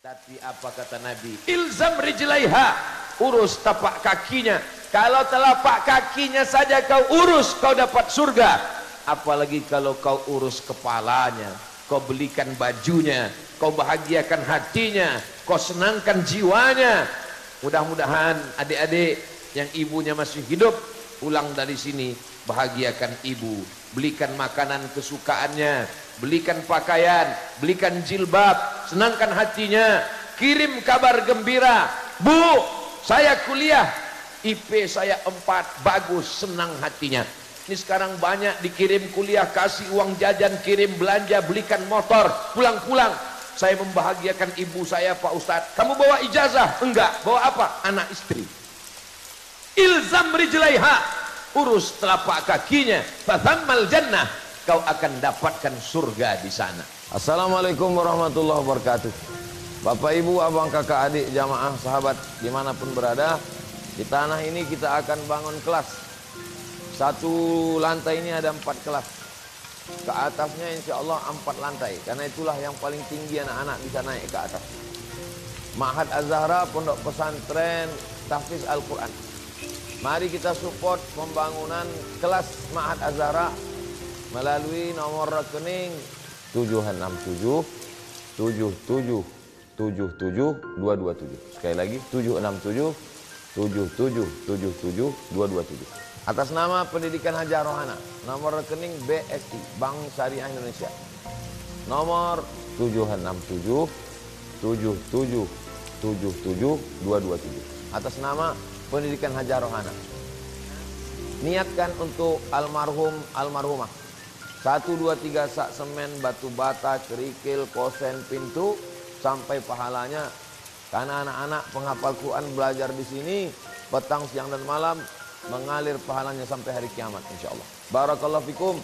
Tapi apa kata Nabi? Ilzam rijlaiha, urus tapak kakinya. Kalau telapak kakinya saja kau urus, kau dapat surga. Apalagi kalau kau urus kepalanya, kau belikan bajunya, kau bahagiakan hatinya, kau senangkan jiwanya. Mudah-mudahan adik-adik yang ibunya masih hidup pulang dari sini, bahagiakan ibu, belikan makanan kesukaannya, belikan pakaian, belikan jilbab, senangkan hatinya, kirim kabar gembira, Bu, saya kuliah, IP saya 4, bagus, senang hatinya. Ini sekarang banyak dikirim kuliah, kasih uang jajan, kirim belanja, belikan motor, pulang-pulang. Saya membahagiakan ibu saya, Pak Ustadz. Kamu bawa ijazah? Enggak. Bawa apa? Anak istri. Ilzam rijlaiha, urus telapak kakinya, fathammal jannah, kau akan dapatkan surga di sana. Assalamualaikum warahmatullahi wabarakatuh. Bapak ibu, abang kakak adik, jamaah sahabat dimanapun berada, di tanah ini kita akan bangun kelas. Satu lantai ini ada 4 kelas, ke atasnya insya Allah 4 lantai, karena itulah yang paling tinggi anak-anak bisa naik ke atas. Ma'had Az-Zahra, pondok pesantren tahfiz Al-Quran. Mari kita support pembangunan kelas Ma'had Az-Zahra melalui nomor rekening 767 77 77 227. Sekali lagi 767 77 77 227. Atas nama Pendidikan Hajah Rohana, nomor rekening BSI Bank Syariah Indonesia, nomor 767 77 77 227. Atas nama Pendidikan Hajah Rohana. Niatkan untuk almarhum almarhumah. 1 2 3 sak semen, batu bata, kerikil, kosen, pintu, sampai pahalanya. Karena anak-anak penghafal Quran belajar di sini petang, siang dan malam, mengalir pahalanya sampai hari kiamat insyaallah. Barakallahu fikum.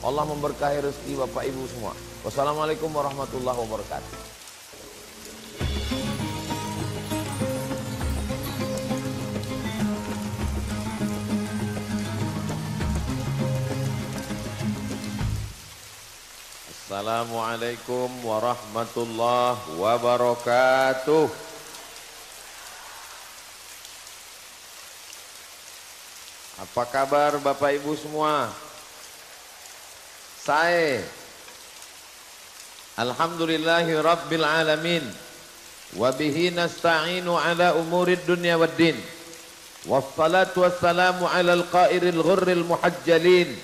Allah memberkahi rezeki Bapak Ibu semua. Wassalamualaikum warahmatullahi wabarakatuh. Assalamualaikum warahmatullahi wabarakatuh. Apa kabar Bapak Ibu semua? Saya Alhamdulillahi Rabbil Alamin, wabihi nasta'inu ala umurid dunya waddin, wassalatu wassalamu ala al-qairil ghurril muhajjalin,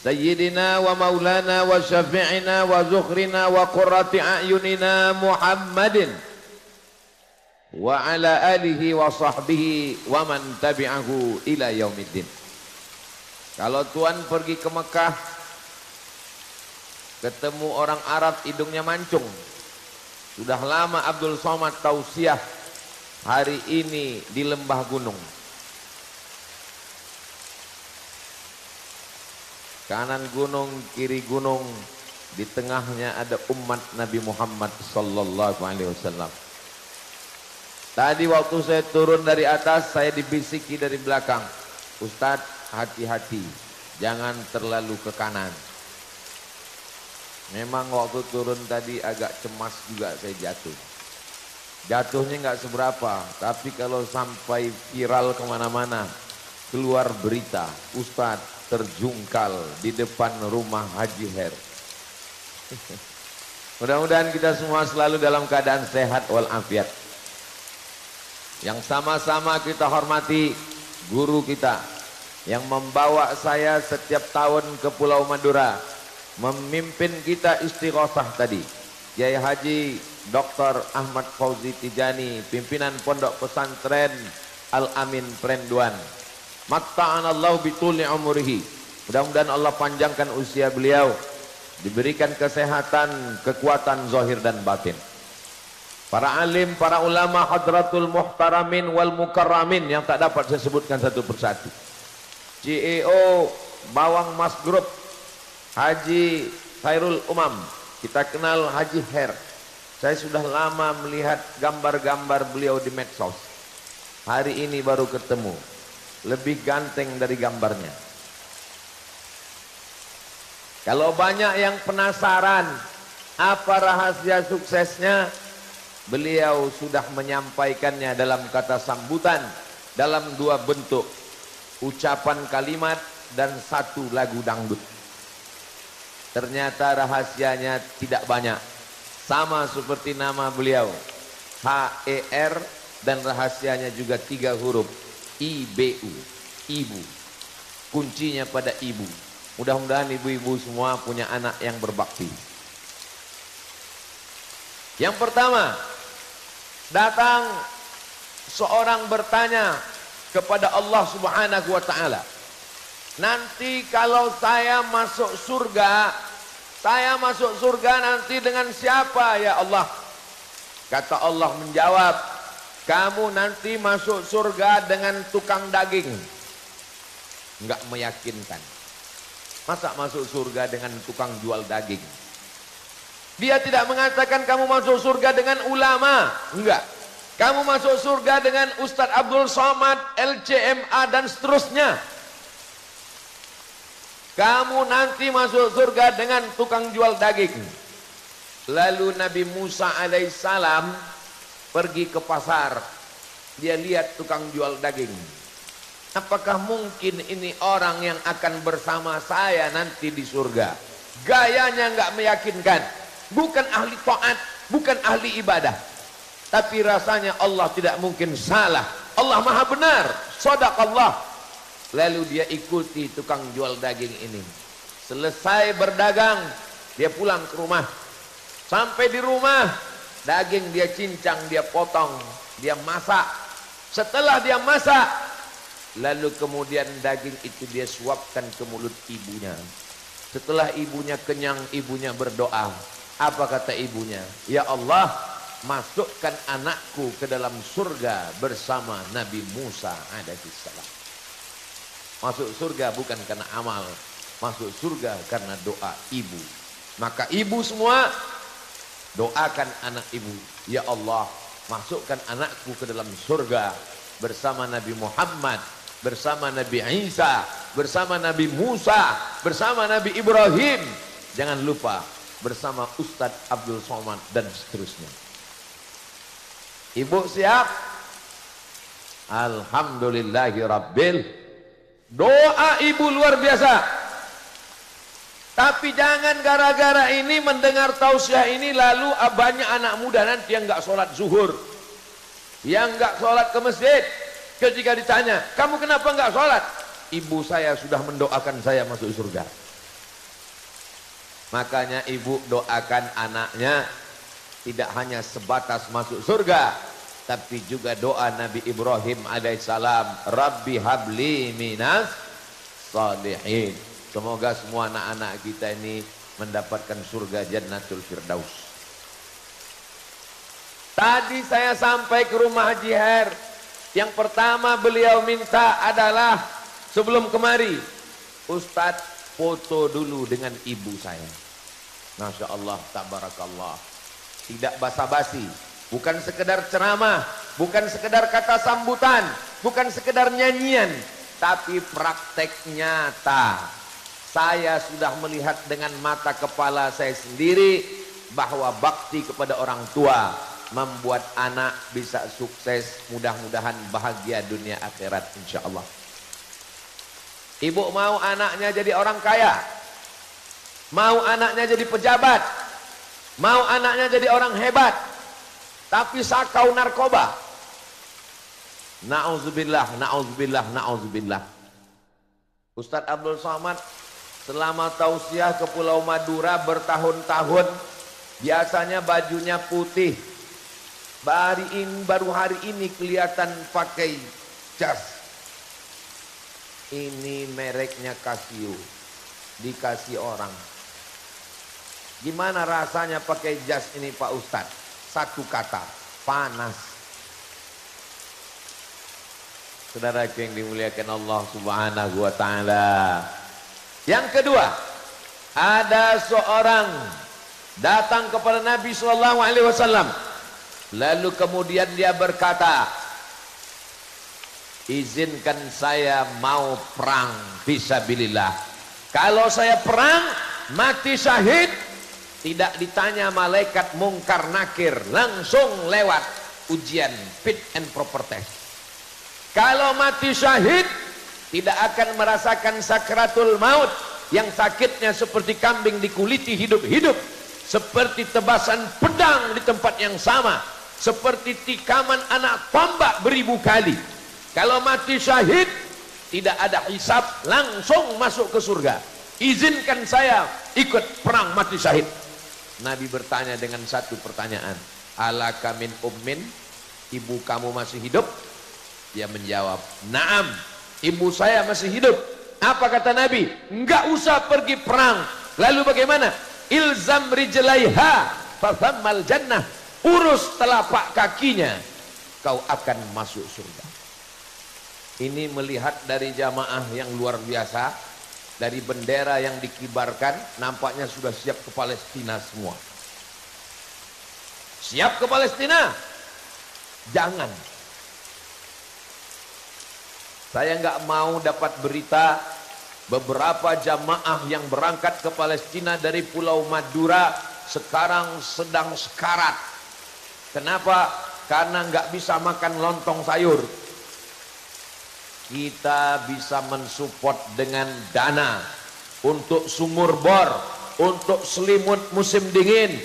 Sayyidina wa maulana wa syafi'ina wa zukhrina wa qurrati a'yunina Muhammadin wa ala alihi wa sahbihi wa man tabi'ahu ila yaumiddin. Kalau tuan pergi ke Mekah, ketemu orang Arab hidungnya mancung, sudah lama Abdul Somad tausiah hari ini di lembah gunung. Kanan gunung, kiri gunung, di tengahnya ada umat Nabi Muhammad sallallahu alaihi wasallam. Tadi waktu saya turun dari atas, saya dibisiki dari belakang, Ustadz hati-hati, jangan terlalu ke kanan. Memang waktu turun tadi agak cemas juga saya jatuh. Jatuhnya nggak seberapa, tapi kalau sampai viral kemana-mana, keluar berita, Ustadz terjungkal di depan rumah Haji Her. Mudah-mudahan kita semua selalu dalam keadaan sehat walafiat. Yang sama-sama kita hormati guru kita yang membawa saya setiap tahun ke Pulau Madura, memimpin kita istighosah tadi, Kiai Haji Dr. Ahmad Fauzi Tijani, pimpinan Pondok Pesantren Al-Amin Prenduan. Matta'anallahu bituli umurihi. Mudah-mudahan Allah panjangkan usia beliau, diberikan kesehatan, kekuatan zahir dan batin. Para alim, para ulama, hadratul muhtaramin wal mukarramin yang tak dapat saya sebutkan satu persatu. CEO Bawang Mas Group, Haji Khairul Umam, kita kenal Haji Her. Saya sudah lama melihat gambar-gambar beliau di medsos. Hari ini baru ketemu, lebih ganteng dari gambarnya. Kalau banyak yang penasaran apa rahasia suksesnya, beliau sudah menyampaikannya dalam kata sambutan, dalam dua bentuk, ucapan kalimat dan satu lagu dangdut. Ternyata rahasianya tidak banyak, sama seperti nama beliau, H-E-R, dan rahasianya juga 3 huruf, I-B-U, ibu. Kuncinya pada ibu. Mudah-mudahan ibu-ibu semua punya anak yang berbakti. Yang pertama, datang seorang bertanya kepada Allah Subhanahu wa ta'ala, nanti kalau saya masuk surga nanti dengan siapa ya Allah? Kata Allah menjawab, kamu nanti masuk surga dengan tukang daging. Enggak meyakinkan. Masa masuk surga dengan tukang jual daging? Dia tidak mengatakan kamu masuk surga dengan ulama. Enggak. Kamu masuk surga dengan Ustadz Abdul Somad, LCMA dan seterusnya. Kamu nanti masuk surga dengan tukang jual daging. Lalu Nabi Musa alaihissalam pergi ke pasar. Dia lihat tukang jual daging. Apakah mungkin ini orang yang akan bersama saya nanti di surga? Gayanya nggak meyakinkan. Bukan ahli taat, bukan ahli ibadah. Tapi rasanya Allah tidak mungkin salah. Allah maha benar. Shadaqallah. Lalu dia ikuti tukang jual daging ini. Selesai berdagang, dia pulang ke rumah. Sampai di rumah, daging dia cincang, dia potong, dia masak. Setelah dia masak, lalu kemudian daging itu dia suapkan ke mulut ibunya. Setelah ibunya kenyang, ibunya berdoa. Apa kata ibunya? Ya Allah, masukkan anakku ke dalam surga bersama Nabi Musa alaihissalam. Masuk surga bukan karena amal, masuk surga karena doa ibu. Maka ibu semua doakan anak ibu. Ya Allah, masukkan anakku ke dalam surga bersama Nabi Muhammad, bersama Nabi Isa, bersama Nabi Musa, bersama Nabi Ibrahim. Jangan lupa bersama Ustadz Abdul Somad dan seterusnya. Ibu siap? Alhamdulillahirabbil. Doa ibu luar biasa. Tapi jangan gara-gara ini mendengar tausiah ini lalu banyak anak muda nanti yang nggak sholat zuhur, yang nggak sholat ke masjid. Ketika ditanya, kamu kenapa nggak sholat? Ibu saya sudah mendoakan saya masuk surga. Makanya ibu doakan anaknya tidak hanya sebatas masuk surga, tapi juga doa Nabi Ibrahim alaihissalam, Rabbi habli minas salihin. Semoga semua anak-anak kita ini mendapatkan surga Jannatul Firdaus. Tadi saya sampai ke rumah Haji Her. Yang pertama beliau minta adalah sebelum kemari, Ustadz foto dulu dengan ibu saya. Masya Allah, tabarakallah. Tidak basa-basi, bukan sekedar ceramah, bukan sekedar kata sambutan, bukan sekedar nyanyian, tapi praktek nyata. Saya sudah melihat dengan mata kepala saya sendiri bahwa bakti kepada orang tua membuat anak bisa sukses, mudah-mudahan bahagia dunia akhirat insyaallah. Ibu mau anaknya jadi orang kaya, mau anaknya jadi pejabat, mau anaknya jadi orang hebat, tapi sakau narkoba. Na'udzubillah, na'udzubillah, na'udzubillah. Ustadz Abdul Somad selama tausiah ke Pulau Madura bertahun-tahun, biasanya bajunya putih. Baru hari ini kelihatan pakai jas. Ini mereknya Casio, dikasih orang. Gimana rasanya pakai jas ini Pak Ustadz? Satu kata, panas. Saudara yang dimuliakan Allah Subhanahu wa ta'ala. Yang kedua, ada seorang datang kepada Nabi sallallahu alaihi wasallam. Lalu kemudian dia berkata, izinkan saya mau perang fisabilillah. Kalau saya perang, mati syahid, tidak ditanya malaikat mungkar nakir, langsung lewat ujian fit and proper test. Kalau mati syahid tidak akan merasakan sakratul maut yang sakitnya seperti kambing dikuliti hidup-hidup, seperti tebasan pedang di tempat yang sama, seperti tikaman anak tombak beribu kali. Kalau mati syahid tidak ada hisab, langsung masuk ke surga. Izinkan saya ikut perang mati syahid. Nabi bertanya dengan satu pertanyaan, alaka min ummin, ibu kamu masih hidup? Dia menjawab, naam, ibu saya masih hidup. Apa kata Nabi? Enggak usah pergi perang. Lalu bagaimana? Ilzam rijlaiha fathammal jannah, urus telapak kakinya, kau akan masuk surga. Ini melihat dari jamaah yang luar biasa, dari bendera yang dikibarkan, nampaknya sudah siap ke Palestina semua. Siap ke Palestina? Jangan. Saya nggak mau dapat berita beberapa jamaah yang berangkat ke Palestina dari Pulau Madura sekarang sedang sekarat. Kenapa? Karena nggak bisa makan lontong sayur. Kita bisa mensupport dengan dana untuk sumur bor, untuk selimut musim dingin,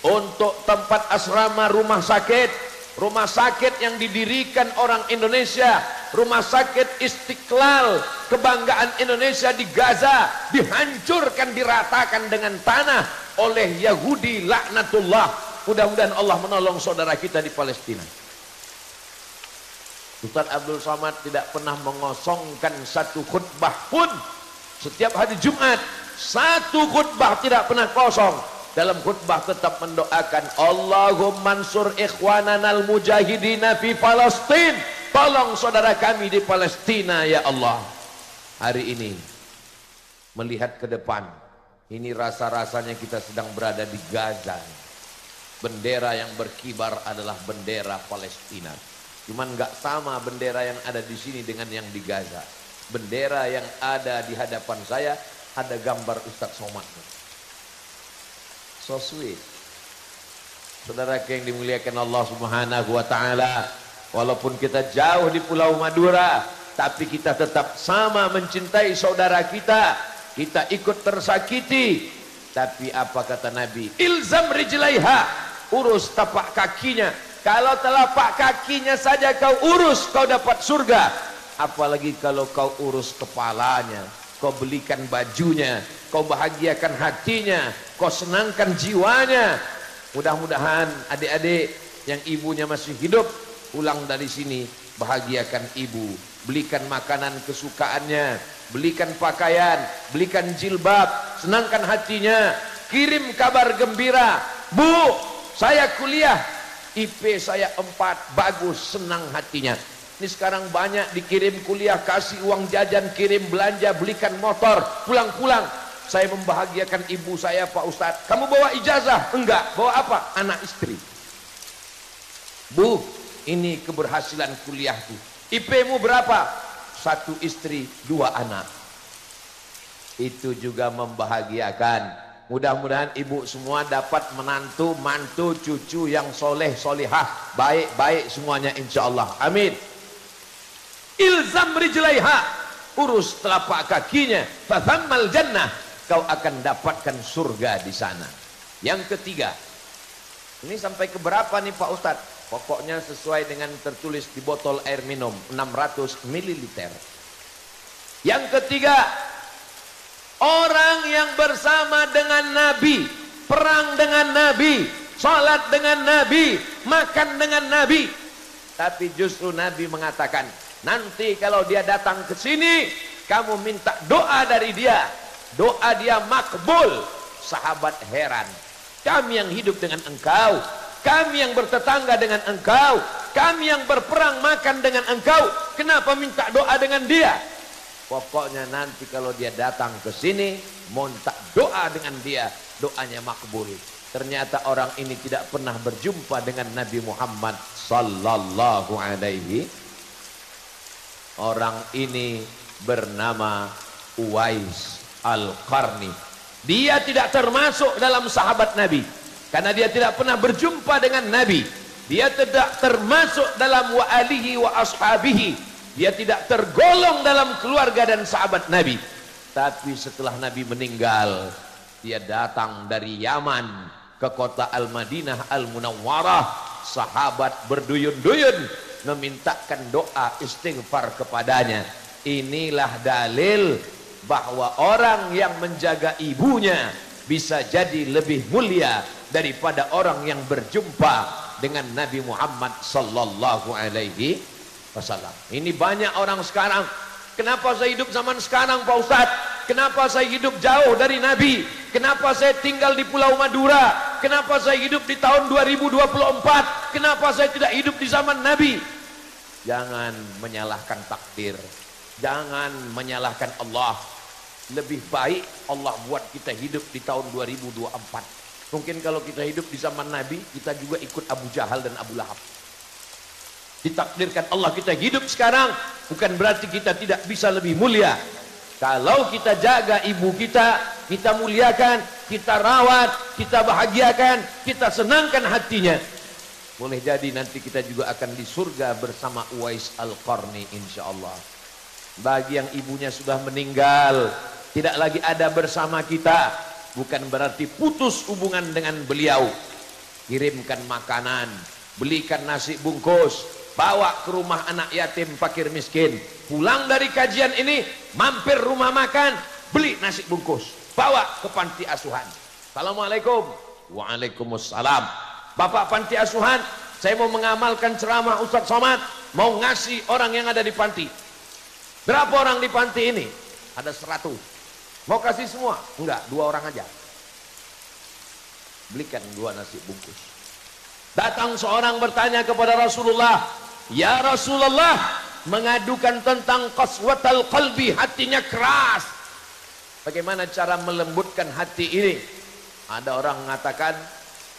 untuk tempat asrama rumah sakit yang didirikan orang Indonesia, rumah sakit Istiqlal, kebanggaan Indonesia di Gaza, dihancurkan, diratakan dengan tanah oleh Yahudi laknatullah. Mudah-mudahan Allah menolong saudara kita di Palestina. Ustaz Abdul Somad tidak pernah mengosongkan satu khutbah pun. Setiap hari Jumat satu khutbah tidak pernah kosong. Dalam khutbah tetap mendoakan, Allahumma ansur ikhwananal mujahidina fi Palestin, tolong saudara kami di Palestina ya Allah. Hari ini melihat ke depan, ini rasa-rasanya kita sedang berada di Gaza. Bendera yang berkibar adalah bendera Palestina. Cuman nggak sama bendera yang ada di sini dengan yang di Gaza. Bendera yang ada di hadapan saya ada gambar Ustaz Somad. So sweet. Saudara yang dimuliakan Allah Subhanahu wa taala, walaupun kita jauh di Pulau Madura, tapi kita tetap sama mencintai saudara kita. Kita ikut tersakiti, tapi apa kata Nabi? Ilzam rijlaiha, urus tapak kakinya. Kalau telapak kakinya saja kau urus, kau dapat surga. Apalagi kalau kau urus kepalanya, kau belikan bajunya, kau bahagiakan hatinya, kau senangkan jiwanya. Mudah-mudahan adik-adik yang ibunya masih hidup, pulang dari sini bahagiakan ibu, belikan makanan kesukaannya, belikan pakaian, belikan jilbab, senangkan hatinya, kirim kabar gembira, Bu, saya kuliah, IP saya 4, bagus, senang hatinya. Ini sekarang banyak dikirim kuliah, kasih uang jajan, kirim belanja, belikan motor, pulang-pulang. Saya membahagiakan ibu saya, Pak Ustadz. Kamu bawa ijazah? Enggak. Bawa apa? Anak istri. Bu, ini keberhasilan kuliahku. IP-mu berapa? 1 istri, 2 anak. Itu juga membahagiakan. Mudah-mudahan ibu semua dapat menantu, mantu, cucu yang soleh, solihah, baik-baik semuanya insya Allah. Amin. Ilzam rijlaiha, urus telapak kakinya, fathammal jannah, kau akan dapatkan surga di sana. Yang ketiga, ini sampai ke berapa nih Pak Ustadz? Pokoknya sesuai dengan tertulis di botol air minum 600 ml. Yang ketiga, orang yang bersama dengan Nabi, perang dengan Nabi, sholat dengan Nabi, makan dengan Nabi. Tapi justru Nabi mengatakan, nanti kalau dia datang ke sini, kamu minta doa dari dia, doa dia makbul. Sahabat heran, kami yang hidup dengan engkau, kami yang bertetangga dengan engkau, kami yang berperang makan dengan engkau, kenapa minta doa dengan dia? Pokoknya nanti kalau dia datang ke sini, minta doa dengan dia, doanya makbul. Ternyata orang ini tidak pernah berjumpa dengan Nabi Muhammad sallallahu alaihi. Orang ini bernama Uwais Al-Qarni. Dia tidak termasuk dalam sahabat Nabi karena dia tidak pernah berjumpa dengan Nabi. Dia tidak termasuk dalam wa alihi wa ashabihi. Dia tidak tergolong dalam keluarga dan sahabat Nabi. Tapi setelah Nabi meninggal, dia datang dari Yaman ke kota Al-Madinah Al-Munawwarah. Sahabat berduyun-duyun memintakan doa istighfar kepadanya. Inilah dalil bahwa orang yang menjaga ibunya bisa jadi lebih mulia daripada orang yang berjumpa dengan Nabi Muhammad sallallahu alaihi wasallam. Ini banyak orang sekarang, kenapa saya hidup zaman sekarang Pak Ustadz? Kenapa saya hidup jauh dari Nabi? Kenapa saya tinggal di Pulau Madura? Kenapa saya hidup di tahun 2024? Kenapa saya tidak hidup di zaman Nabi? Jangan menyalahkan takdir, jangan menyalahkan Allah. Lebih baik Allah buat kita hidup di tahun 2024. Mungkin kalau kita hidup di zaman Nabi, kita juga ikut Abu Jahal dan Abu Lahab. Ditakdirkan Allah kita hidup sekarang, bukan berarti kita tidak bisa lebih mulia. Kalau kita jaga ibu kita, kita muliakan, kita rawat, kita bahagiakan, kita senangkan hatinya, boleh jadi nanti kita juga akan di surga bersama Uwais Al-Qarni insyaallah. Bagi yang ibunya sudah meninggal, tidak lagi ada bersama kita, bukan berarti putus hubungan dengan beliau. Kirimkan makanan, belikan nasi bungkus, bawa ke rumah anak yatim fakir miskin. Pulang dari kajian ini, mampir rumah makan, beli nasi bungkus, bawa ke panti asuhan. Assalamualaikum. Waalaikumsalam. Bapak panti asuhan, saya mau mengamalkan ceramah Ustadz Somad, mau ngasih orang yang ada di panti. Berapa orang di panti ini? Ada 100. Mau kasih semua? Enggak, 2 orang aja. Belikan 2 nasi bungkus. Datang seorang bertanya kepada Rasulullah, ya Rasulullah, mengadukan tentang qaswatal qalbi, hatinya keras. Bagaimana cara melembutkan hati ini? Ada orang mengatakan,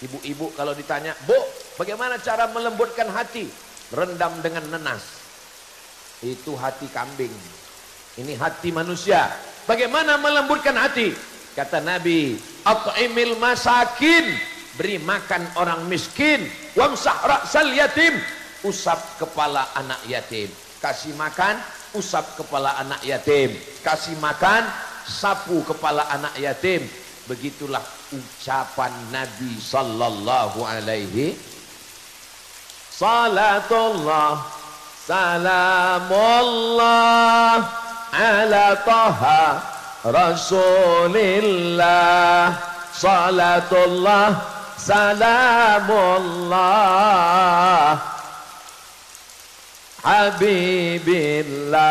ibu-ibu kalau ditanya, Bu, bagaimana cara melembutkan hati? Rendam dengan nenas. Itu hati kambing. Ini hati manusia. Bagaimana melembutkan hati? Kata Nabi, at'imil masakin, beri makan orang miskin, wamsah ra'sal yatim, usap kepala anak yatim. Kasih makan, usap kepala anak yatim. Kasih makan, sapu kepala anak yatim. Begitulah ucapan Nabi sallallahu alaihi. Salatullah salamullah ala taha rasulillah, salatullah salamullah habibillah,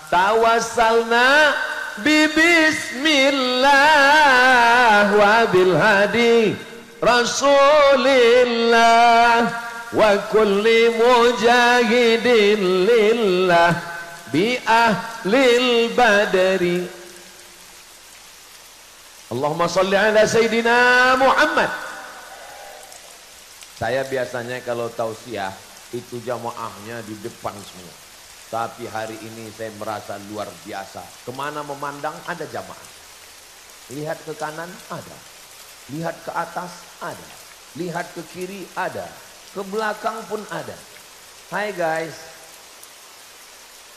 tawassalna bismillah wa bil hadi rasulillah wa kulli mujahidin lillah bi ahlil badri. Allahumma salli ala Sayyidina Muhammad. Saya biasanya kalau tausiah itu jamaahnya di depan semua, tapi hari ini saya merasa luar biasa. Kemana memandang ada jamaah. Lihat ke kanan ada, lihat ke atas ada, lihat ke kiri ada, ke belakang pun ada. Hai guys,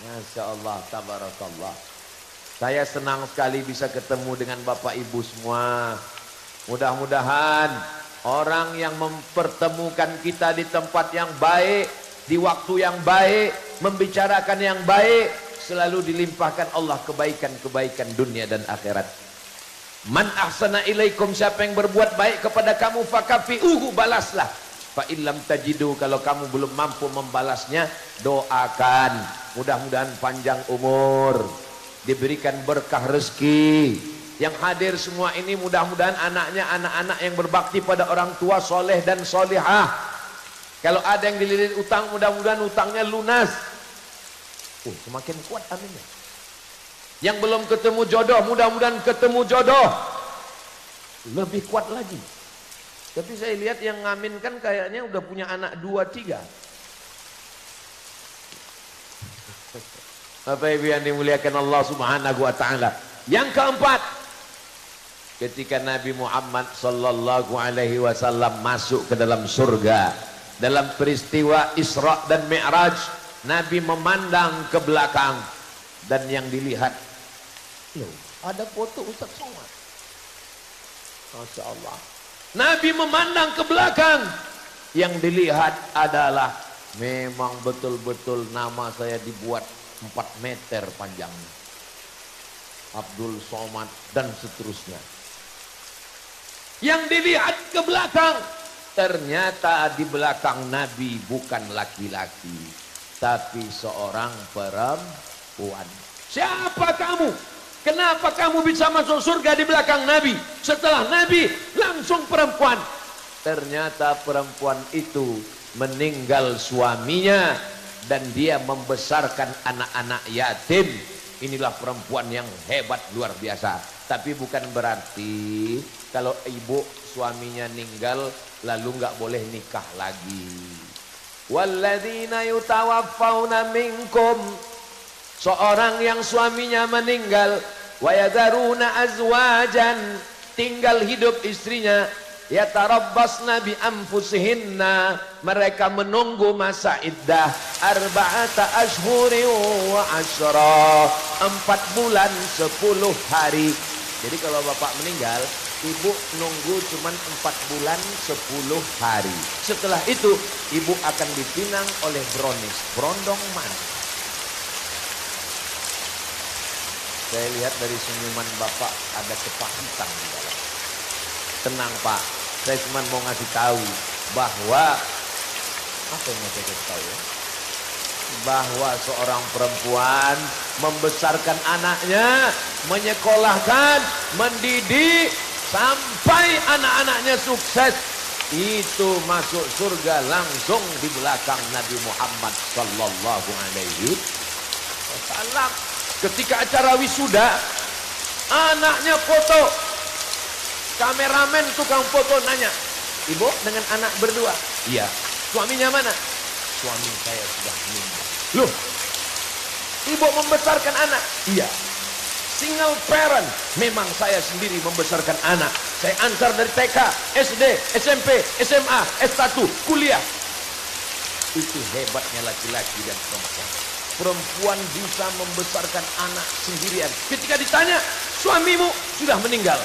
Masya Allah, tabarakallah. Saya senang sekali bisa ketemu dengan Bapak Ibu semua. Mudah-mudahan orang yang mempertemukan kita di tempat yang baik, di waktu yang baik, membicarakan yang baik, selalu dilimpahkan Allah kebaikan-kebaikan dunia dan akhirat. Man ahsana ilaikum, siapa yang berbuat baik kepada kamu, fakafi'uhu, balaslah. Fa illam tajidu, kalau kamu belum mampu membalasnya, doakan. Mudah-mudahan panjang umur, diberikan berkah rezeki. Yang hadir semua ini mudah-mudahan anaknya anak-anak yang berbakti pada orang tua, soleh dan solihah. Kalau ada yang dililit utang, mudah-mudahan utangnya lunas. Semakin kuat aminnya. Yang belum ketemu jodoh, mudah-mudahan ketemu jodoh. Lebih kuat lagi. Tapi saya lihat yang ngaminkan kayaknya udah punya anak 2-3. Bapak Ibu yang dimuliakan Allah Subhanahu wa taala. Yang keempat, Ketika Nabi Muhammad sallallahu alaihi wasallam masuk ke dalam surga, dalam peristiwa Isra dan Mi'raj, Nabi memandang ke belakang dan yang dilihat, loh, ada foto Ustaz Somad. Masya Allah. Nabi memandang ke belakang, yang dilihat adalah memang betul-betul nama saya dibuat 4 meter panjangnya, Abdul Somad dan seterusnya. Yang dilihat ke belakang, ternyata di belakang Nabi bukan laki-laki, tapi seorang perempuan. Siapa kamu? Kenapa kamu bisa masuk surga di belakang Nabi? Setelah Nabi langsung perempuan. Ternyata perempuan itu meninggal suaminya dan dia membesarkan anak-anak yatim. Inilah perempuan yang hebat luar biasa. Tapi bukan berarti kalau ibu suaminya meninggal lalu nggak boleh nikah lagi. Walladzina yutawaffawna minkum, seorang yang suaminya meninggal, wa yadharuna azwajan, tinggal hidup istrinya, yatarabbasna bi anfusihinna, mereka menunggu masa iddah arba'ata ashhurin wa asyra, 4 bulan 10 hari. Jadi kalau bapak meninggal, ibu nunggu cuman 4 bulan 10 hari. Setelah itu ibu akan dipinang oleh bronis, berondong manis. Saya lihat dari senyuman bapak ada kepahitan di dalam. Tenang Pak, saya cuma mau ngasih tahu bahwa apa yang mau saya kasih tahu ya? Bahwa seorang perempuan membesarkan anaknya, menyekolahkan, mendidik sampai anak-anaknya sukses, itu masuk surga langsung di belakang Nabi Muhammad sallallahu alaihi wasallam. Ketika acara wisuda, anaknya foto, kameramen tukang foto nanya, ibu dengan anak berdua? Iya. Suaminya mana? Suami saya sudah meninggal. Loh, ibu membesarkan anak? Iya. Single parent, memang saya sendiri membesarkan anak. Saya antar dari TK, SD, SMP, SMA, S1, kuliah. Itu hebatnya laki-laki dan perempuan. Perempuan bisa membesarkan anak sendirian. Ketika ditanya, suamimu sudah meninggal,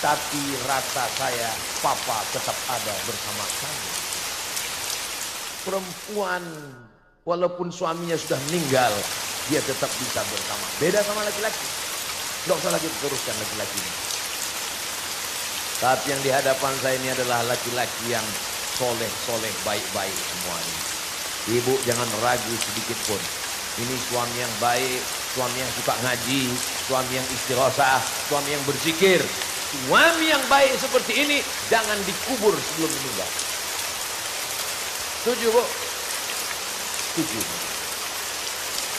tapi rasa saya, papa tetap ada bersama kamu. Perempuan walaupun suaminya sudah meninggal, dia tetap bisa bersama. Beda sama laki-laki. Nggak usah lagi teruskan laki-laki ini. Tapi yang di hadapan saya ini adalah laki-laki yang soleh, baik-baik semuanya. Ibu jangan ragu sedikit pun. Ini suami yang baik, suami yang suka ngaji, suami yang istighosah, suami yang berzikir. Suami yang baik seperti ini jangan dikubur sebelum meninggal. Setuju Bu? Setuju.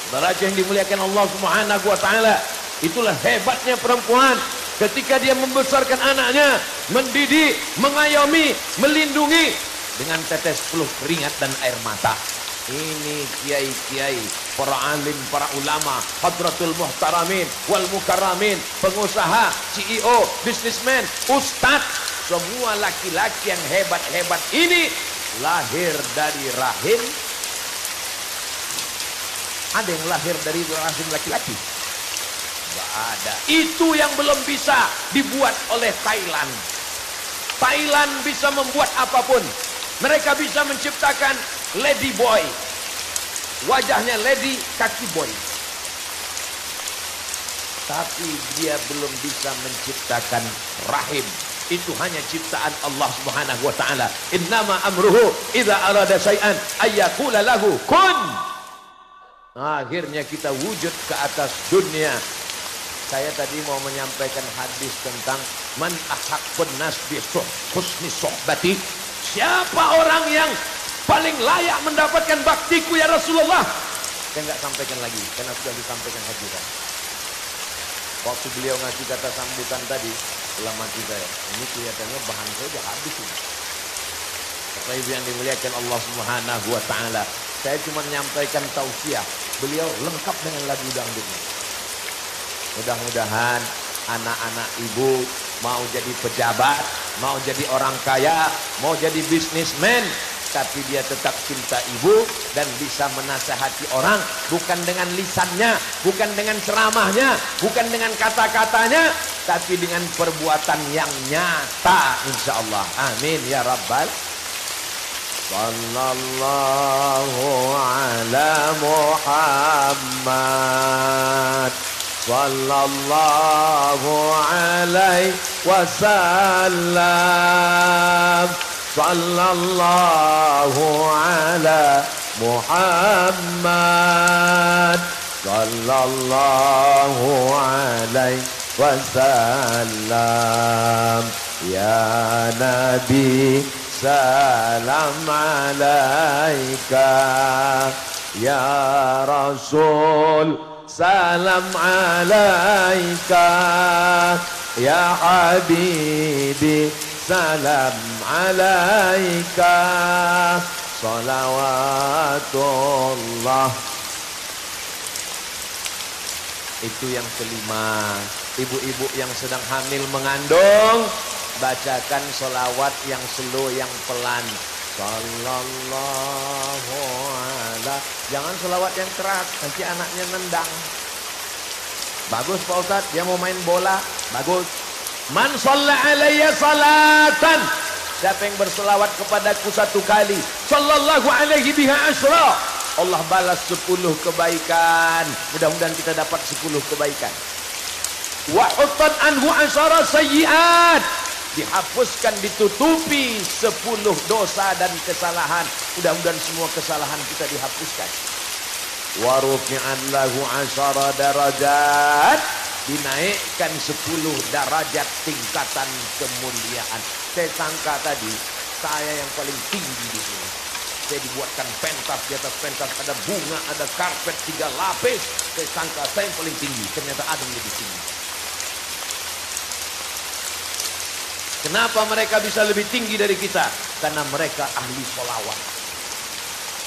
Saudara yang dimuliakan Allah Subhanahu wa taala, itulah hebatnya perempuan ketika dia membesarkan anaknya, mendidik, mengayomi, melindungi dengan tetes peluh keringat dan air mata. Ini kiai-kiai, para alim, para ulama, hadratul muhtaramin wal mukarramin, pengusaha, CEO, businessman, ustadz, semua laki-laki yang hebat-hebat ini lahir dari rahim. Ada yang lahir dari rahim laki-laki? Enggak ada. Itu yang belum bisa dibuat oleh Thailand. Thailand bisa membuat apapun. Mereka bisa menciptakan lady boy, wajahnya lady, kaki boy. Tapi dia belum bisa menciptakan rahim. Itu hanya ciptaan Allah Subhanahu wa taala. Innama amruhu idza arada syai'an ayyaqula lahu kun. Akhirnya kita wujud ke atas dunia. Saya tadi mau menyampaikan hadis tentang man ahaqqun nas bi husni sohbati. Siapa orang yang paling layak mendapatkan baktiku ya Rasulullah? Saya nggak sampaikan lagi karena sudah disampaikan haji kan. Waktu beliau ngasih kata sambutan tadi, dalam hati saya, ini kelihatannya bahan saya udah habis ini. Bapak Ibu yang dimuliakan Allah Subhanahu wa taala, saya cuma menyampaikan tausiah. Beliau lengkap dengan lagu dangdutnya. Mudah-mudahan anak-anak ibu mau jadi pejabat, mau jadi orang kaya, mau jadi bisnismen, tapi dia tetap cinta ibu dan bisa menasihati orang, bukan dengan lisannya, bukan dengan ceramahnya, bukan dengan kata-katanya, tapi dengan perbuatan yang nyata, insyaallah. Amin ya rabbal. Sallallahu ala Muhammad, sallallahu alaihi wasallam, sallallahu ala Muhammad, sallallahu alaihi wasallam. Ya Nabi salam alaika, ya Rasul salam alaika, ya Habibi salam alaika, salawatullah. Itu yang kelima. Ibu-ibu yang sedang hamil mengandung, bacakan sholawat yang slow, yang pelan. Sallallahu ala. Jangan sholawat yang keras, nanti anaknya nendang. Bagus Pak Ustadz, dia mau main bola, bagus. Man shalla alayya salatan, siapa yang berselawat kepadaku satu kali, sallallahu alaihi biha asyra, Allah balas 10 kebaikan. Mudah-mudahan kita dapat 10 kebaikan. Wa huttat anhu asyara sayyiat, dihapuskan, ditutupi 10 dosa dan kesalahan. Mudah-mudahan semua kesalahan kita dihapuskan. Wa rufi'an lahu asyara darajat, dinaikkan 10 derajat tingkatan kemuliaan. Saya sangka tadi saya yang paling tinggi di sini. Saya dibuatkan pentas, di atas pentas ada bunga, ada karpet 3 lapis. Saya sangka saya yang paling tinggi, ternyata ada yang lebih tinggi. Kenapa mereka bisa lebih tinggi dari kita? Karena mereka ahli sholawat.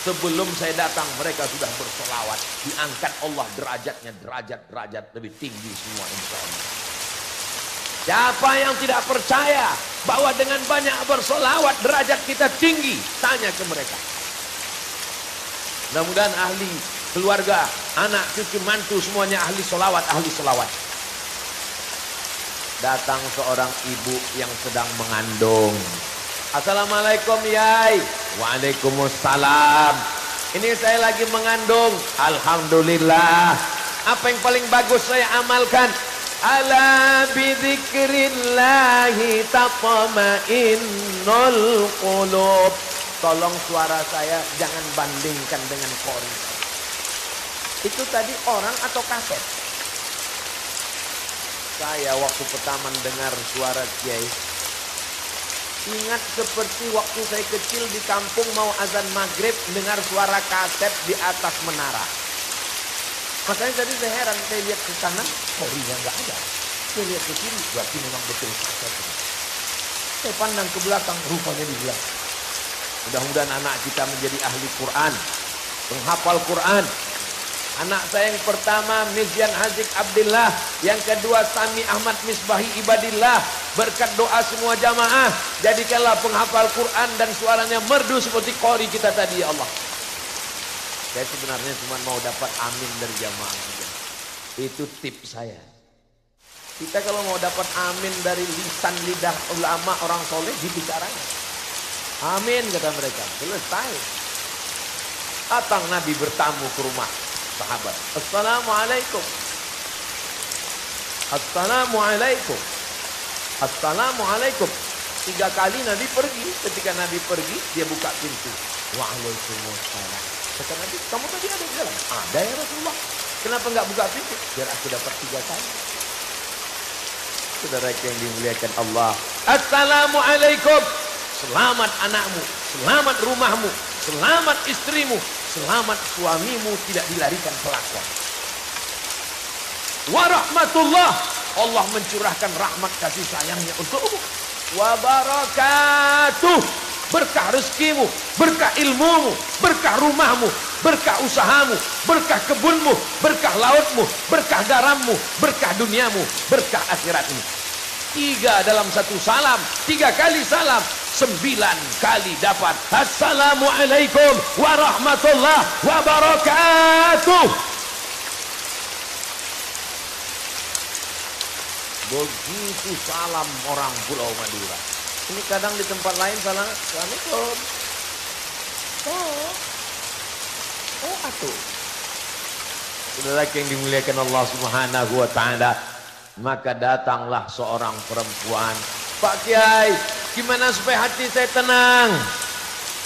Sebelum saya datang mereka sudah bersolawat. Diangkat Allah derajatnya, derajat lebih tinggi semua insya Allah. Siapa yang tidak percaya bahwa dengan banyak bersolawat derajat kita tinggi, tanya ke mereka. Mudah-mudahan ahli keluarga, anak, cucu, mantu semuanya ahli solawat, ahli solawat. Datang seorang ibu yang sedang mengandung. Assalamualaikum Yai. Waalaikumsalam. Ini saya lagi mengandung. Alhamdulillah. Apa yang paling bagus saya amalkan? Ala bidzikrillahi tatma'innul qulub. Tolong suara saya jangan bandingkan dengan qori. Itu tadi orang atau kaset? Saya waktu pertama dengar suara Kiai, ingat seperti waktu saya kecil di kampung mau azan maghrib, dengar suara kaset di atas menara. Makanya tadi saya heran, saya lihat ke kanan, korinya nggak ada. Saya lihat ke kiri, berarti memang betul kaset. Saya pandang ke belakang, rupanya di belakang. Mudah-mudahan anak kita menjadi ahli Quran, penghafal Quran. Anak saya yang pertama Mizyan Hazik Abdillah, yang kedua Sami Ahmad Misbahi Ibadillah. Berkat doa semua jamaah, jadikanlah penghafal Quran dan suaranya merdu seperti qori kita tadi ya Allah. Saya sebenarnya cuma mau dapat amin dari jamaah. Itu tips saya. Kita kalau mau dapat amin dari lisan lidah ulama orang soleh, gitu caranya. Amin kata mereka, selesai. Datang Nabi bertamu ke rumah sahabat. Assalamualaikum. Assalamualaikum. Assalamualaikum. 3 kali Nabi pergi. Ketika Nabi pergi, dia buka pintu. Waalaikumsalam. Kata Nabi, kamu tadi ada di dalam? Ada ya Rasulullah. Kenapa enggak buka pintu? Biar aku dapat 3 kali. Saudara yang dimuliakan Allah. Assalamualaikum. Selamat anakmu, selamat rumahmu, selamat istrimu, selamat suamimu tidak dilarikan pelakon. Warahmatullah, Allah mencurahkan rahmat kasih sayangnya untukmu. Wabarakatuh, berkah rezekimu, berkah ilmumu, berkah rumahmu, berkah usahamu, berkah kebunmu, berkah lautmu, berkah garammu, berkah duniamu, berkah akhiratmu. 3 dalam satu salam, 3 kali salam, 9 kali dapat assalamualaikum warahmatullahi wabarakatuh. Begitu salam orang Pulau Madura. Ini kadang di tempat lain salam assalamualaikum. Atuh. Saudara yang dimuliakan Allah Subhanahu wa taala, maka datanglah seorang perempuan, "Pak Kiai, gimana supaya hati saya tenang?"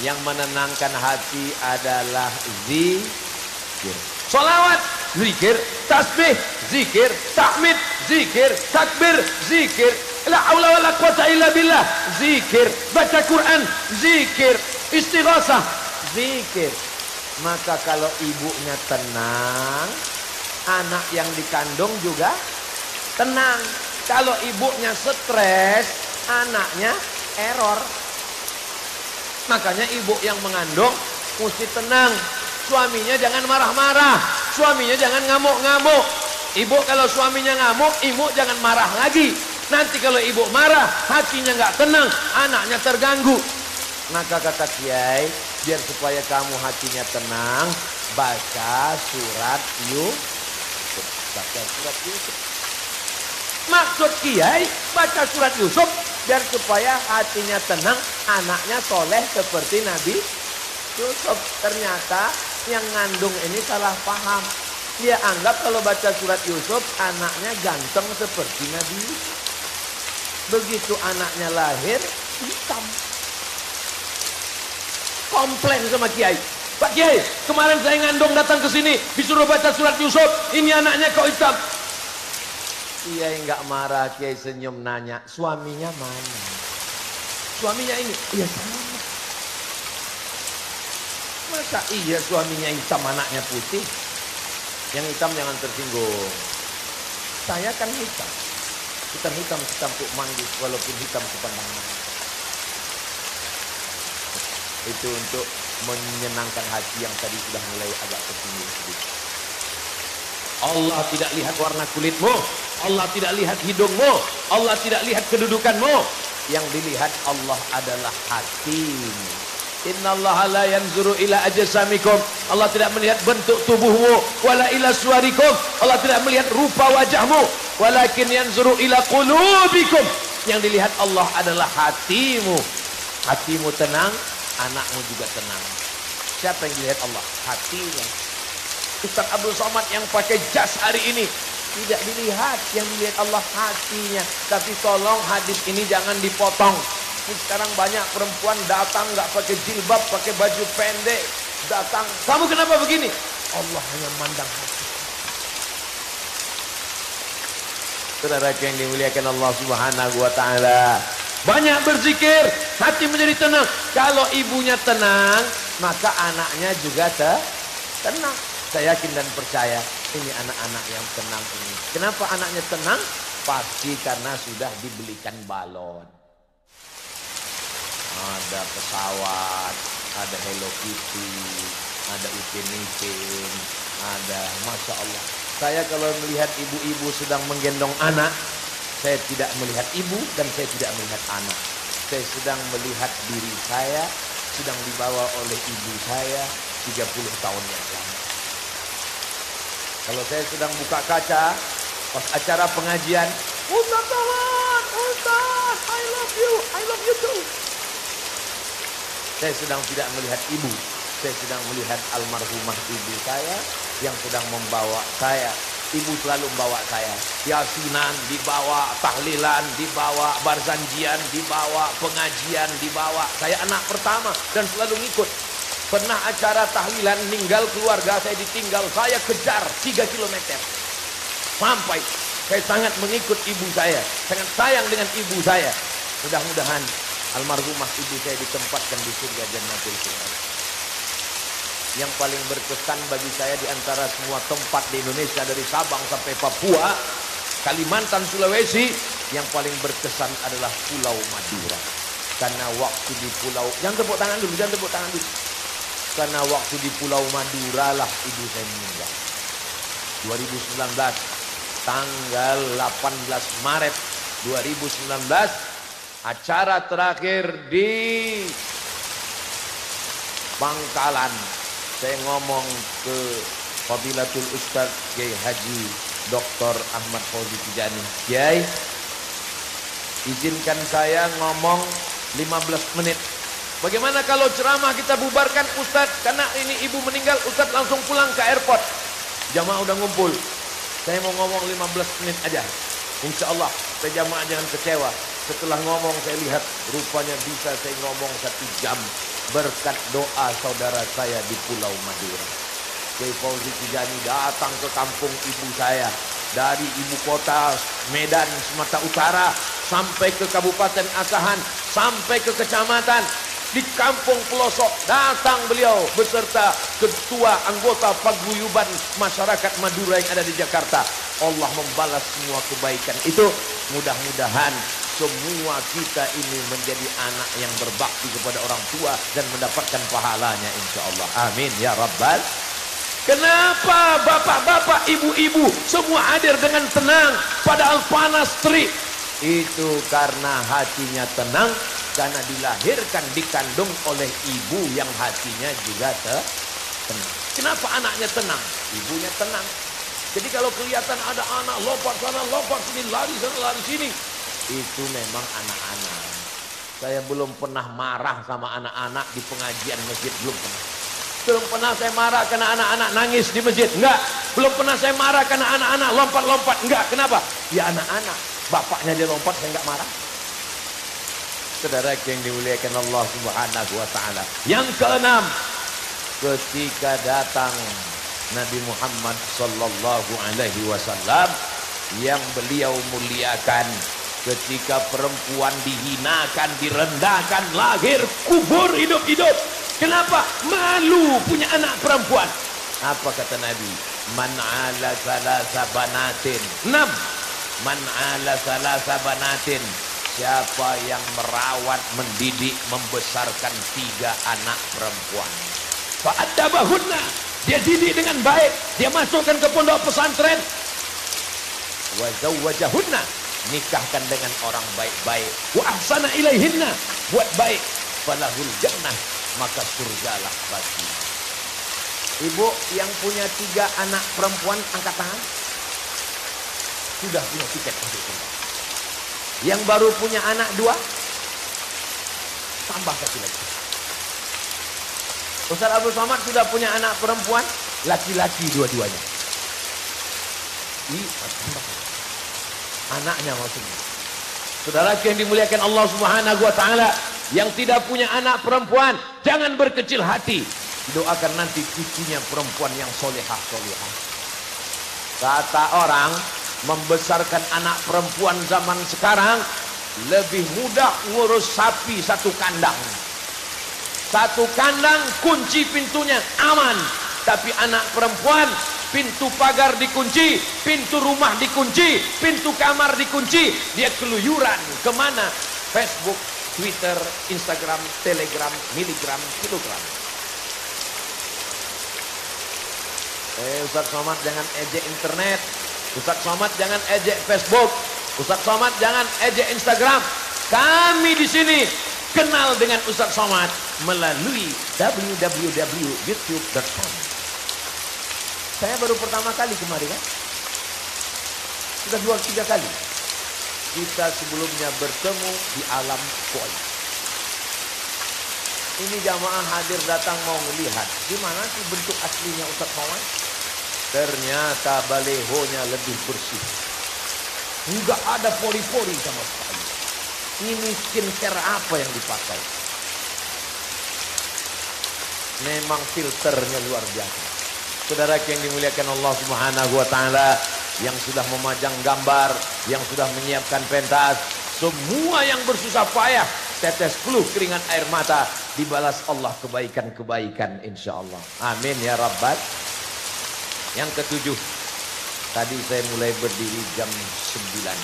Yang menenangkan hati adalah zikir. Salawat, zikir, tasbih, zikir, tahmid, zikir, takbir, zikir, la haula wala quwata illa billah, zikir, baca Quran, zikir, istighosah, zikir. Maka kalau ibunya tenang, anak yang dikandung juga tenang. Kalau ibunya stres, anaknya error. Makanya ibu yang mengandung mesti tenang. Suaminya jangan marah-marah, suaminya jangan ngamuk-ngamuk. Ibu kalau suaminya ngamuk, ibu jangan marah lagi. Nanti kalau ibu marah, hatinya nggak tenang, anaknya terganggu. Maka kata Kiai, biar supaya kamu hatinya tenang, baca surat Yusuf. Baca surat Yusuf. Maksud Kiai, baca surat Yusuf biar supaya hatinya tenang, anaknya soleh seperti Nabi Yusuf. Ternyata yang ngandung ini salah paham. Dia anggap kalau baca surat Yusuf, anaknya ganteng seperti Nabi Yusuf. Begitu anaknya lahir, hitam. Komplain sama Kiai. "Pak Kiai, kemarin saya ngandung datang ke sini, disuruh baca surat Yusuf, ini anaknya kok hitam." Kiai nggak marah, Kiai senyum nanya, "Suaminya mana?" "Suaminya ini." "Iya sama." "Masa iya suaminya hitam, anaknya putih?" "Yang hitam jangan tersinggung. Saya kan hitam. Hitam-hitam secampur manggis, walaupun hitam sepandang mata." Itu untuk menyenangkan hati yang tadi sudah mulai agak tersinggung sedikit. Allah tidak lihat warna kulitmu, Allah tidak lihat hidungmu, Allah tidak lihat kedudukanmu. Yang dilihat Allah adalah hatimu. Innallaha la yanzuru ila ajsamikum. Allah tidak melihat bentuk tubuhmu, wala ila suwarikum. Allah tidak melihat rupa wajahmu, walakin yanzuru ila qulubikum. Yang dilihat Allah adalah hatimu. Hatimu tenang, anakmu juga tenang. Siapa yang dilihat Allah? Hatinya. Ustaz Abdul Somad yang pakai jas hari ini tidak dilihat, yang dilihat Allah hatinya. Tapi tolong hadis ini jangan dipotong. Ini sekarang banyak perempuan datang nggak pakai jilbab, pakai baju pendek, datang, "Kamu kenapa begini?" Allah hanya mandang hati. Saudara yang dimuliakan Allah Subhanahu wa taala, banyak berzikir, hati menjadi tenang. Kalau ibunya tenang, maka anaknya juga tenang. Saya yakin dan percaya ini anak-anak yang tenang ini. Kenapa anaknya tenang? Pasti karena sudah dibelikan balon. Ada pesawat, ada Hello Kitty, ada Ipin-Ipin, ada Masya Allah. Saya kalau melihat ibu-ibu sedang menggendong anak, saya tidak melihat ibu dan saya tidak melihat anak. Saya sedang melihat diri saya sedang dibawa oleh ibu saya 30 tahun yang lalu. Kalau saya sedang buka kaca pas acara pengajian, "Ustaz Tawan, Ustaz, I love you too." Saya sedang tidak melihat ibu, saya sedang melihat almarhumah ibu saya yang sedang membawa saya. Ibu selalu membawa saya, yasinan dibawa, tahlilan dibawa, barzanjian dibawa, pengajian dibawa. Saya anak pertama dan selalu ngikut. Pernah acara tahlilan, meninggal keluarga saya ditinggal, saya kejar 3 kilometer. Sampai saya sangat mengikut ibu saya, sangat sayang dengan ibu saya. Mudah-mudahan almarhumah ibu saya ditempatkan di surga Jannatul Firdaus. Yang paling berkesan bagi saya di antara semua tempat di Indonesia, dari Sabang sampai Papua, Kalimantan, Sulawesi, yang paling berkesan adalah Pulau Madura. Karena waktu di pulau, jangan tepuk tangan dulu, jangan tepuk tangan dulu. Karena waktu di Pulau Madura lah ibu saya meninggal. 2019, tanggal 18 Maret 2019, acara terakhir di Bangkalan. Saya ngomong ke Fadilatul Ustaz Kiai Haji Dr. Ahmad Fauzi Tijani. Kiai, izinkan saya ngomong 15 menit. Bagaimana kalau ceramah kita bubarkan Ustaz? Karena ini ibu meninggal, Ustaz langsung pulang ke airport. Jamaah udah ngumpul. Saya mau ngomong 15 menit aja. Insya Allah, saya jamaah jangan kecewa. Setelah ngomong saya lihat rupanya bisa saya ngomong 1 jam. Berkat doa saudara saya di Pulau Madura. Kiai Fauzi Tijani datang ke kampung ibu saya. Dari ibu kota Medan, Sumatera Utara, sampai ke Kabupaten Asahan, sampai ke kecamatan. Di kampung pelosok datang beliau beserta ketua anggota paguyuban masyarakat Madura yang ada di Jakarta. Allah membalas semua kebaikan itu. Mudah-mudahan semua kita ini menjadi anak yang berbakti kepada orang tua dan mendapatkan pahalanya insya Allah. Amin ya Rabbal. Kenapa bapak-bapak, ibu-ibu semua hadir dengan tenang padahal panas terik? Itu karena hatinya tenang, karena dilahirkan, dikandung oleh ibu yang hatinya juga tenang. Kenapa anaknya tenang? Ibunya tenang. Jadi kalau kelihatan ada anak lompat sana, lompat sini, lari sana, lari sini, itu memang anak-anak. Saya belum pernah marah sama anak-anak di pengajian masjid, belum pernah. Belum pernah saya marah karena anak-anak nangis di masjid, enggak. Belum pernah saya marah karena anak-anak lompat-lompat, enggak. Kenapa? Ya anak-anak, bapaknya dia lompat, saya enggak marah. Saudara yang dimuliakan Allah Subhanahu wa taala. Yang keenam, ketika datang Nabi Muhammad sallallahu alaihi wasallam yang beliau muliakan, ketika perempuan dihinakan, direndahkan, lahir, kubur hidup-hidup. Kenapa? Malu punya anak perempuan. Apa kata Nabi? Man ala salasa banatin. 6. Man ala salasa banatin. Siapa yang merawat, mendidik, membesarkan 3 anak perempuan. Fa'addabahunna. Dia didik dengan baik. Dia masukkan ke pondok pesantren. Wa zawwajahunna. Nikahkan dengan orang baik-baik. Wa ahsana ilaihinna. Buat baik. Falahul jannah. Maka surgalah bagi. Ibu yang punya 3 anak perempuan, angkat tangan. Sudah punya tiket masuk surga. Yang baru punya anak 2, tambah 1 lagi. Ustaz Abdul Somad sudah punya anak perempuan, laki-laki dua-duanya. Anaknya maksudnya. Saudara yang dimuliakan Allah Subhanahu wa taala, yang tidak punya anak perempuan, jangan berkecil hati. Doakan nanti cucunya perempuan yang solehah. Kata orang, membesarkan anak perempuan zaman sekarang lebih mudah ngurus sapi 1 kandang. 1 kandang kunci pintunya aman. Tapi anak perempuan, pintu pagar dikunci, pintu rumah dikunci, pintu kamar dikunci. Dia keluyuran kemana? Facebook, Twitter, Instagram, Telegram, miligram, kilogram. Ustaz Somad jangan ejek internet. Ustaz Somad jangan ejek Facebook. Ustaz Somad jangan ejek Instagram. Kami di sini kenal dengan Ustaz Somad melalui www.youtube.com. Saya baru pertama kali kemarin kan. Sudah 2-3 kali. Kita sebelumnya bertemu di alam goib. Ini jamaah hadir datang mau melihat gimana sih bentuk aslinya Ustaz Somad. Ternyata balehonya lebih bersih. Enggak ada pori-pori sama sekali. Ini skincare apa yang dipakai? Memang filternya luar biasa. Saudara yang dimuliakan Allah Subhanahu wa taala, yang sudah memajang gambar, yang sudah menyiapkan pentas, semua yang bersusah payah, tetes peluh keringat air mata, dibalas Allah kebaikan-kebaikan insyaallah. Amin ya rabbal. Yang ke-7, tadi saya mulai berdiri jam 9,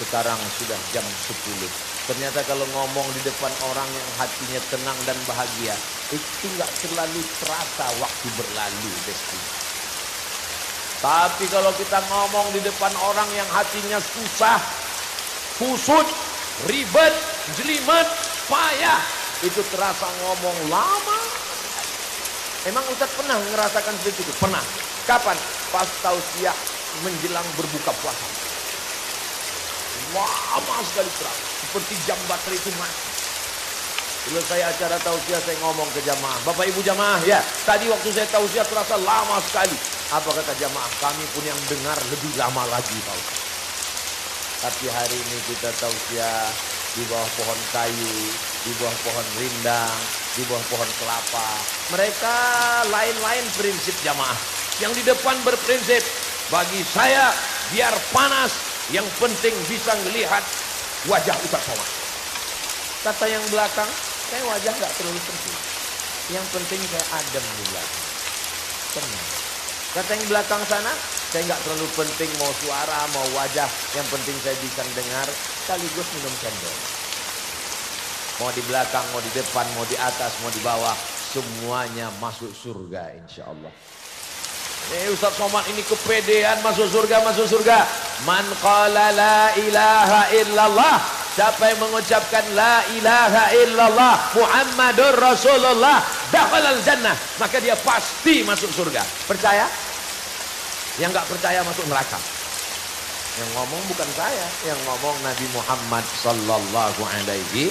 sekarang sudah jam 10. Ternyata kalau ngomong di depan orang yang hatinya tenang dan bahagia, itu nggak terlalu terasa waktu berlalu, Besti. Tapi kalau kita ngomong di depan orang yang hatinya susah, kusut, ribet, jelimet, payah. Itu terasa ngomong lama. Emang Ustaz pernah ngerasakan seperti itu? Pernah. Kapan? Pas tausiah menjelang berbuka puasa. Lama sekali terasa. Seperti jam baterai itu mati. Selesai acara tausiah saya ngomong ke jamaah. Bapak ibu jamaah ya, tadi waktu saya tausiah terasa lama sekali. Apa kata jamaah? Kami pun yang dengar lebih lama lagi Pak Ustaz. Tapi hari ini kita tausiah di bawah pohon kayu, di bawah pohon rindang, di bawah pohon kelapa. Mereka lain-lain prinsip jamaah. Yang di depan berprinsip, bagi saya biar panas, yang penting bisa melihat wajah Ustaz Somad. Kata yang belakang, saya wajah nggak terlalu penting. Yang penting saya adem di belakang. Tenang. Kata yang belakang sana, saya nggak terlalu penting mau suara, mau wajah. Yang penting saya bisa dengar, sekaligus minum cendol. Mau di belakang, mau di depan, mau di atas, mau di bawah, semuanya masuk surga insya Allah. Ustaz Somad ini kepedean masuk surga, masuk surga. Man qala la ilaha illallah, siapa yang mengucapkan la ilaha illallah Muhammadur Rasulullah dakhalal jannah, maka dia pasti masuk surga. Percaya? Yang nggak percaya masuk neraka. Yang ngomong bukan saya, yang ngomong Nabi Muhammad sallallahu alaihi.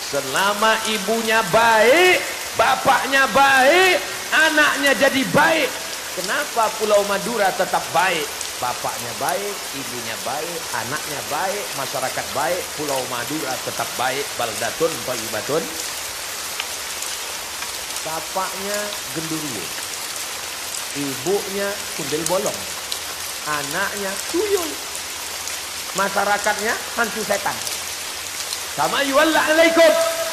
Selama ibunya baik, bapaknya baik, anaknya jadi baik. Kenapa Pulau Madura tetap baik? Bapaknya baik, ibunya baik, anaknya baik, masyarakat baik, Pulau Madura tetap baik. Baldatun thayyibatun. Bapaknya genderuwo, ibunya kundel bolong, anaknya tuyul, masyarakatnya hantu setan. Sama yuwalla alaikum,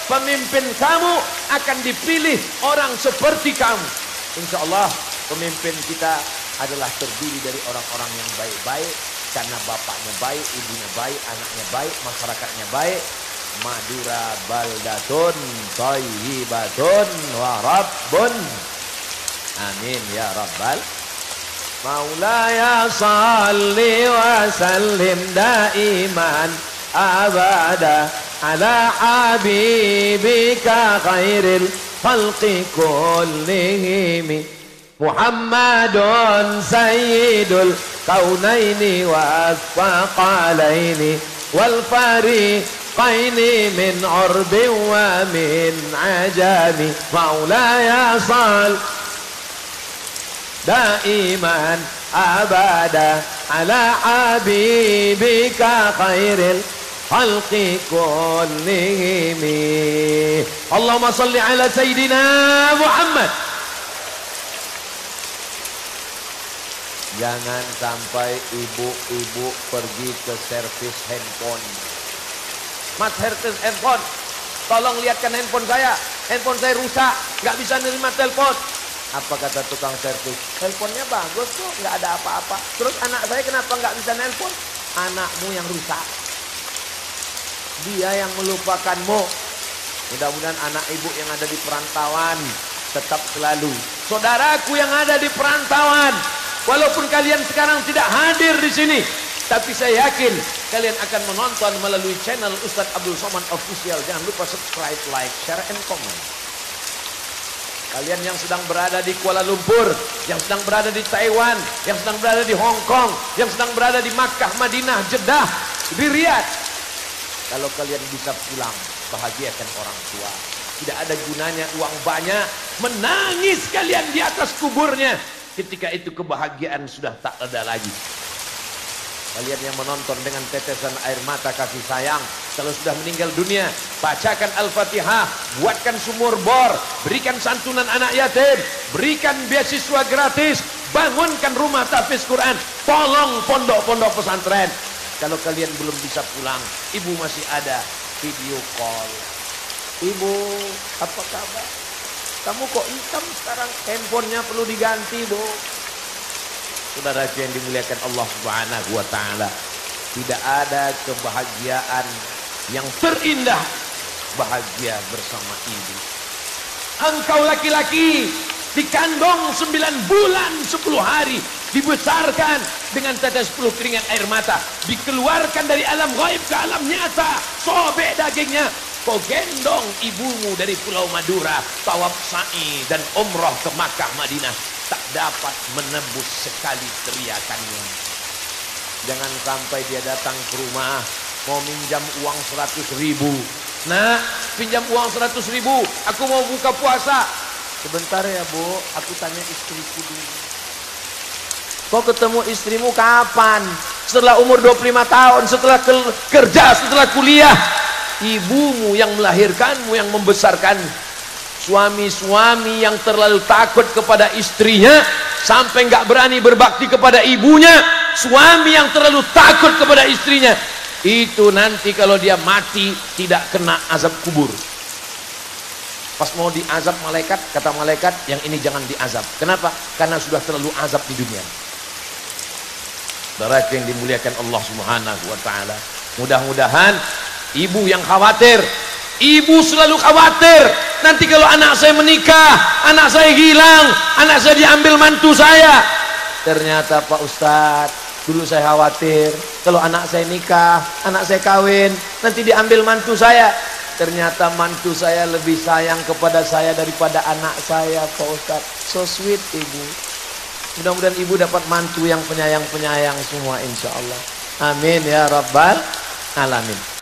pemimpin kamu akan dipilih orang seperti kamu. Insya Allah pemimpin kita adalah terdiri dari orang-orang yang baik-baik, karena bapaknya baik, ibunya baik, anaknya baik, masyarakatnya baik. Madura baldatun thayyibatun wa rabbun. Amin ya rabbal. Maulaya salli wa sallim daiman abada ala habibika khairil khalqi kullihim Muhammadun sayyidul kaunaini wa asfaqalaini wal fariqaini min urbin wa min ajami. Maulaya sal daiman abada ala habibika khairil khalqi kullihim. Allahumma salli ala sayyidina Muhammad. Jangan sampai ibu-ibu pergi ke servis handphone. Mas, servis handphone, tolong lihatkan handphone saya rusak, nggak bisa nerima telepon. Apa kata tukang servis? Handphonenya bagus kok, nggak ada apa-apa. Terus anak saya kenapa nggak bisa nelpon? Anakmu yang rusak, dia yang melupakanmu. Mudah-mudahan anak ibu yang ada di perantauan tetap selalu. Saudaraku yang ada di perantauan, walaupun kalian sekarang tidak hadir di sini, tapi saya yakin kalian akan menonton melalui channel Ustadz Abdul Somad Official. Jangan lupa subscribe, like, share, and comment. Kalian yang sedang berada di Kuala Lumpur, yang sedang berada di Taiwan, yang sedang berada di Hong Kong, yang sedang berada di Makkah, Madinah, Jeddah, di Riyadh, kalau kalian bisa pulang, bahagiakan orang tua. Tidak ada gunanya uang banyak, menangis kalian di atas kuburnya. Ketika itu kebahagiaan sudah tak ada lagi. Kalian yang menonton dengan tetesan air mata kasih sayang, kalau sudah meninggal dunia, bacakan Al-Fatihah, buatkan sumur bor, berikan santunan anak yatim, berikan beasiswa gratis, bangunkan rumah tahfiz Quran, tolong pondok-pondok pesantren. Kalau kalian belum bisa pulang, ibu masih ada, video call. Ibu, apa kabar? Kamu kok hitam sekarang? Handphonenya perlu diganti, Bu. Saudara yang dimuliakan Allah Subhanahu wa taala, tidak ada kebahagiaan yang terindah bahagia bersama ibu. Engkau laki-laki dikandung 9 bulan 10 hari, dibesarkan dengan tetes 10 keringat air mata, dikeluarkan dari alam gaib ke alam nyata, sobek dagingnya, kau gendong ibumu dari Pulau Madura, tawaf sa'i dan umrah ke Makkah Madinah, tak dapat menembus sekali teriakannya. Jangan sampai dia datang ke rumah mau minjam uang 100.000. Nah, pinjam uang 100.000, aku mau buka puasa. Sebentar ya Bu, aku tanya istriku dulu. Kau ketemu istrimu kapan? Setelah umur 25 tahun, setelah kerja, setelah kuliah. Ibumu yang melahirkanmu, yang membesarkan. Suami-suami yang terlalu takut kepada istrinya sampai nggak berani berbakti kepada ibunya. Suami yang terlalu takut kepada istrinya, itu nanti kalau dia mati tidak kena azab kubur. Pas mau diazab malaikat, kata malaikat, yang ini jangan diazab. Kenapa? Karena sudah terlalu azab di dunia. Saudara yang dimuliakan Allah Subhanahu wa taala. Mudah-mudahan ibu yang khawatir, ibu selalu khawatir, nanti kalau anak saya menikah, anak saya hilang, anak saya diambil mantu saya. Ternyata Pak Ustadz, dulu saya khawatir kalau anak saya nikah, anak saya kawin, nanti diambil mantu saya. Ternyata mantu saya lebih sayang kepada saya daripada anak saya, Pak Ustadz. So sweet ibu. Mudah-mudahan ibu dapat mantu yang penyayang-penyayang semua, insya Allah. Amin ya rabbal alamin.